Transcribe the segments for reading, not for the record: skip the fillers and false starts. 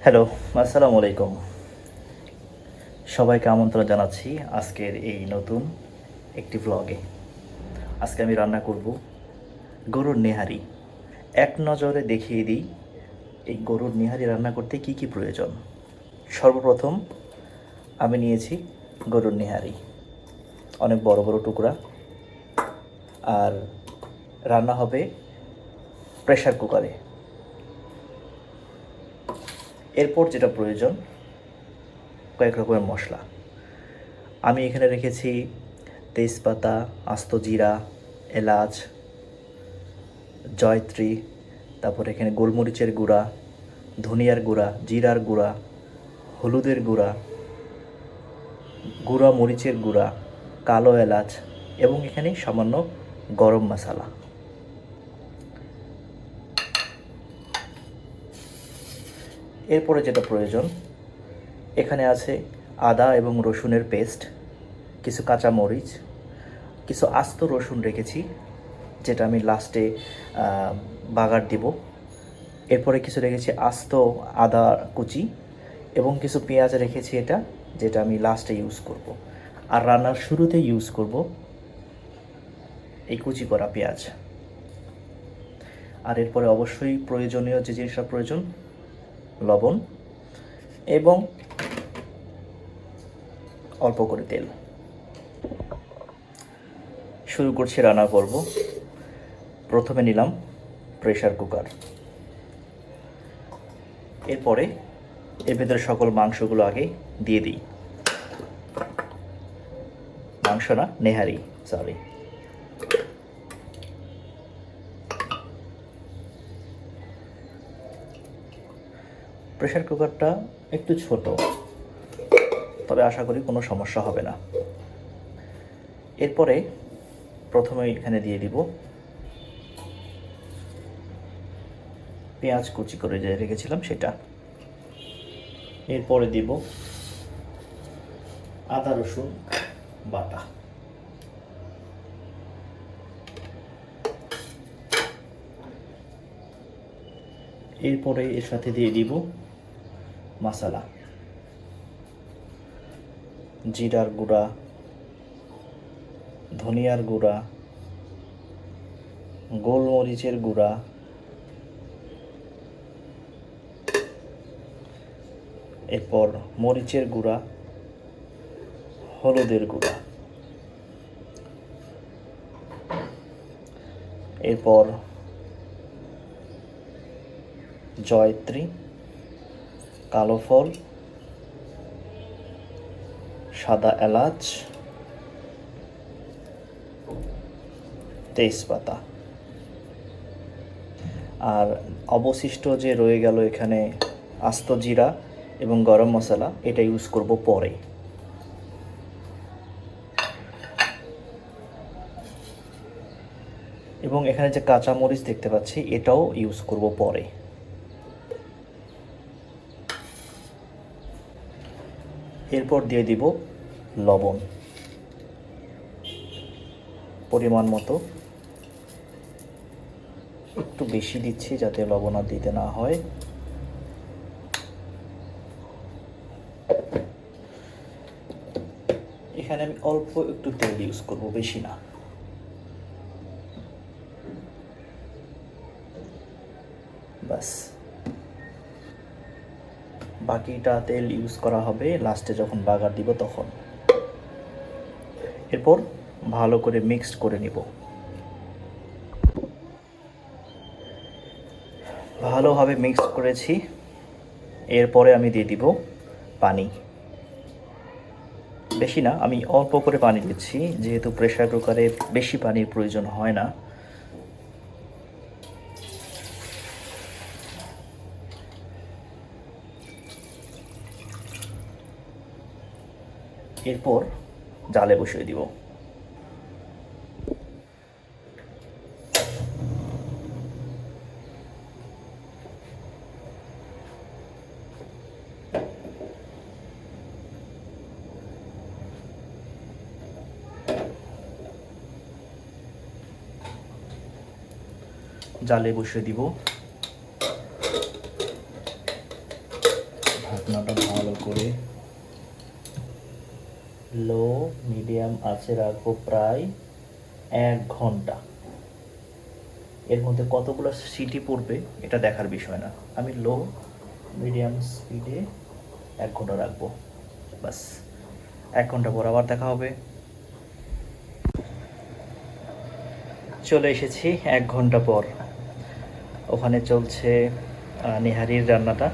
Hello, আসসালামু আলাইকুম। সবাইকে আমন্ত্রণ জানাচ্ছি আজকের এই নতুন একটি ভ্লগে। আজকে আমি রান্না করব গরুর নেহারি। এক নজরে দেখিয়ে দিই এই গরুর নেহারি রান্না করতে কি কি প্রয়োজন। সর্বপ্রথম আমি নিয়েছি গরুর নেহারি, অনেক বড় বড় টুকরা, আর রান্না হবে প্রেসার কুকারে। এরপর যেটা প্রয়োজন, কয়েক রকমের মশলা। আমি এখানে রেখেছি তেজপাতা, আস্ত জিরা, এলাচ, জয়ত্রী, তারপর এখানে গোলমরিচের গুঁড়া, ধনিয়ার গুঁড়া, জিরার গুঁড়া, হলুদের গুঁড়া, গুঁড়া মরিচের গুঁড়া, কালো এলাচ এবং এখানে সামান্য গরম মশলা। এরপরে যেটা প্রয়োজন, এখানে আছে আদা এবং রসুনের পেস্ট, কিছু কাঁচা মরিচ, কিছু আস্ত রসুন রেখেছি যেটা আমি লাস্টে বাগার দিব। এরপরে কিছু রেখেছি আস্ত আদা কুচি এবং কিছু পেঁয়াজ রেখেছি যেটা আমি লাস্টে ইউজ করব। আর রান্নার শুরুতে ইউজ করব এই কুচি করা পেঁয়াজ। আর এরপরে অবশ্যই প্রয়োজনীয় যে জিনিসটা প্রয়োজন, লবণ এবং অল্প করে তেল। শুরু করছি রান্না করব। প্রথমে নিলাম প্রেসার কুকার। এরপরে এর ভেতরে সকল মাংসগুলো আগে দিয়ে দিই। মাংস না, নেহারি, সরি। প্রেসার কুকারটা একটু ছোট, তবে আশা করি কোনো সমস্যা হবে না। এরপরে প্রথমে এখানে দিয়ে দিব পেঁয়াজ কুচি করে যে রেখেছিলাম সেটা। এরপরে দিব আদা রসুন বাটা। এরপরে এর সাথে দিয়ে দিব মশলা, জিরার গুঁড়া, ধনিয়ার গুঁড়া, গোলমরিচের গুঁড়া, এরপর মরিচের গুঁড়া, হলুদের গুঁড়া, এরপর জয়ত্রী, কালো ফল, সাদা এলাচ, তেজপাতা। আর অবশিষ্ট যে রয়ে গেল এখানে আস্ত জিরা এবং গরম মশলা, এটা ইউজ করব পরে। এবং এখানে যে কাঁচা মরিচ দেখতে পাচ্ছি, এটাও ইউজ করব পরে। এরপর দিয়ে দিব লবণ পরিমাণ মতো। একটু বেশি দিচ্ছি যাতে লবণ আর দিতে না হয়। এখানে আমি অল্প একটু তেল ইউজ করব, বেশি না। বাস, বাকিটা তেল ইউজ করা হবে লাস্টে যখন বাগার দিব তখন। এরপর ভালো করে মিক্সড করে নিব। ভালোভাবে মিক্স করেছি। এরপরে আমি দিয়ে দিব পানি। বেশি না, আমি অল্প করে পানি দিচ্ছি, যেহেতু প্রেসার কুকারে বেশি পানির প্রয়োজন হয় না। এরপর জালে বসিয়ে দিব। জালে বসিয়ে দিব। ঢাকনাটা ভালো করে লো মিডিয়াম আঁচে রাখবো প্রায় 1 ঘন্টা। এর মধ্যে কতগুলো সিটি পড়বে এটা দেখার বিষয় না, আমি লো মিডিয়াম স্পিডে 1 ঘন্টা রাখবো। বাস, 1 ঘন্টা পর আবার দেখা হবে। চলে এসেছি 1 ঘন্টা পর। ওখানে চলছে নেহারির রান্নাটা,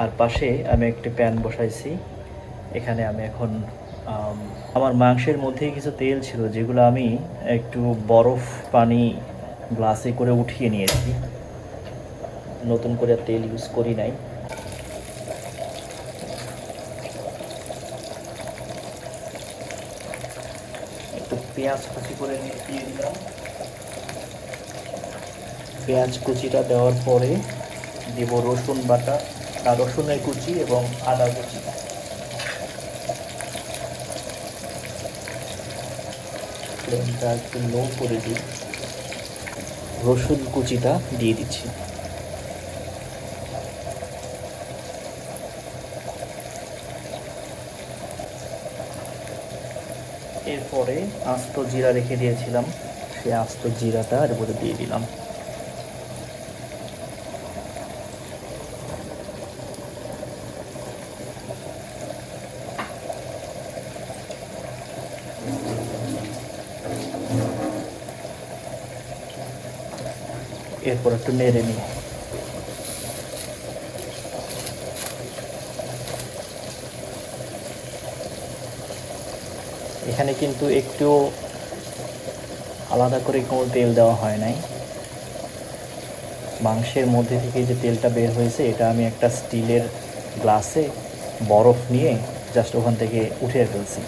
আর পাশে আমি একটি প্যান বসাইছি। এখানে আমি এখন আমার মাংসের মধ্যেই কিছু তেল ছিল যেগুলো আমি একটু বরফ পানি গ্লাসে করে উঠিয়ে নিয়েছি, নতুন করে তেল ইউজ করি নাই। একটু পেঁয়াজ কুচি করে দিয়ে দিলাম। পেঁয়াজ কুচিটা দেওয়ার পরে দেব রসুন বাটা, রসুনের কুচি এবং আদা কুচি। ফ্লেমটা একটু লো করে দিই। রসুন কুচিটা দিয়ে দিচ্ছি। এরপরে আস্ত জিরা রেখে দিয়েছিলাম, সেই আস্ত জিরাটা এর মধ্যে দিয়ে দিলাম। এরপর একটু নেড়ে নিই। এখানে কিন্তু একটু আলাদা করে কোনো তেল দেওয়া হয় নাই। মাংসের মধ্যে থেকে যে তেলটা বের হয়েছে এটা আমি একটা স্টিলের গ্লাসে বরফ নিয়ে জাস্ট ওখান থেকে উঠিয়ে ফেলছি।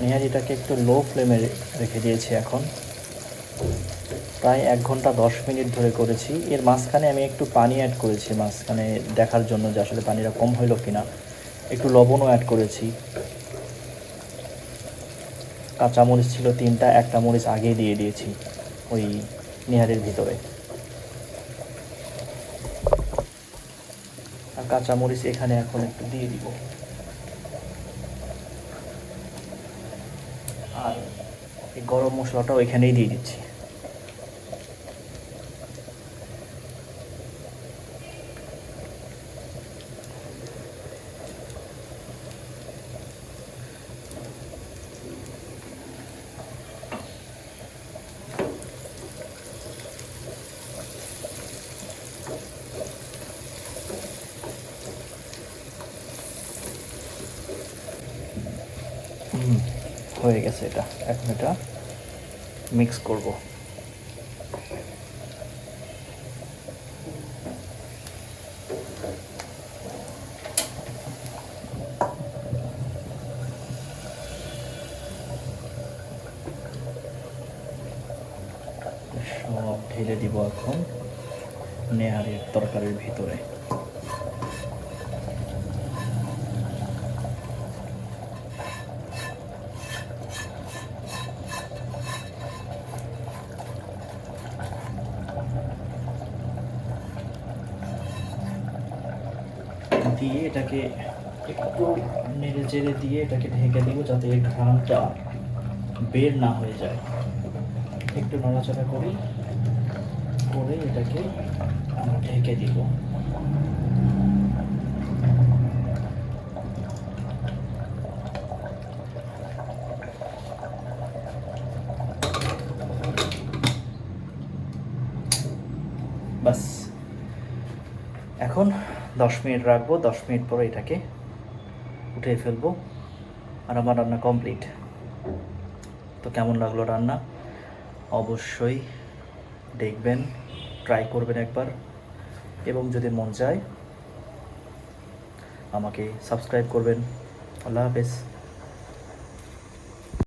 নেহারিটাকে একটু লো ফ্লেমে রেখে দিয়েছি এখন। প্রায় 1 ঘন্টা 10 মিনিট ধরে করেছি। এর মাঝখানে আমি একটু পানি অ্যাড করেছি, মাঝখানে দেখার জন্য যে আসলে পানিটা কম হইল কিনা। একটু লবণও অ্যাড করেছি। কাঁচামরিচ ছিল 3টা, একটা মরিচ আগেই দিয়ে দিয়েছি ওই নেহারির ভিতরে। আর কাঁচামরিচ এখানে এখন একটু দিয়ে দিব। আর এই গরম মশলাটাও এখানেই দিয়ে দিচ্ছি। হয়ে গেছে এটা। এখন এটা মিক্স করব। সব ঢেলে দিব এখন নেহারির তরকারির ভিতরে। দিয়ে এটাকে একটু নেড়ে চেড়ে দিয়ে এটাকে ঢেকে দিব যাতে এই ঘ্রাণটা বের না হয়ে যায়। একটু নড়াচড়া করি, করে এটাকে ঢেকে দিব। বাস, এখন 10 মিনিট রাখবো। 10 মিনিট পরে এটাকে উঠিয়ে ফেলবো আর আমার রান্না কমপ্লিট। তো কেমন লাগলো রান্না অবশ্যই দেখবেন, ট্রাই করবেন একবার, এবং যদি মন চায় আমাকে সাবস্ক্রাইব করবেন। আল্লাহ হাফেজ।